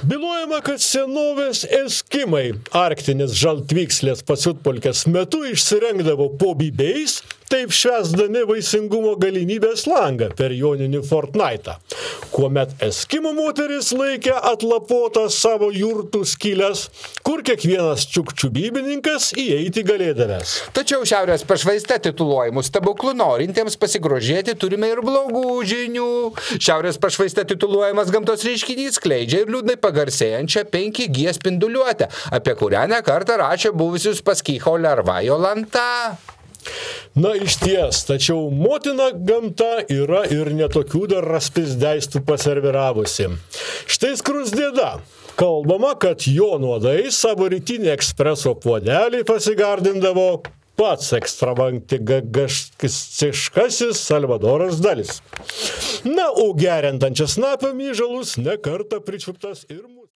Byluojama, kad senovės eskimai arktinės žaltvykslės pasiutpolkės metu išsirengdavo po bybiais, taip švęsdami vaisingumo galimybės langą per joninį fortnaitą, kuomet eskimo moteris laikė atlapotas savo jurtų skylės, kur kiekvienas čiukčiubybininkas įeiti galėdavęs. Tačiau šiaurės pašvaiste tituluojamų stebuklų norintiems pasigrožėti turime ir blogų žinių. Šiaurės pašvaiste tituluojamas gamtos reiškinys skleidžia ir liūdnai pagarsėjančią 5G spinduliuotę, apie kurią ne kartą rašė buvusius Paskycho lerva Jolanta. Na išties, tačiau motina gamta yra ir netokių dar raspizdeistų paserviravusi. Štai Skruzdėda. Kalbama, kad jo nuodai savo rytinį ekspreso puodelį pasigardindavo pats ekstravagantiškasis Salvadoras Dalis. Na, o geriant ant česnapio myžalus ne kartą pričiuptas ir mūsų.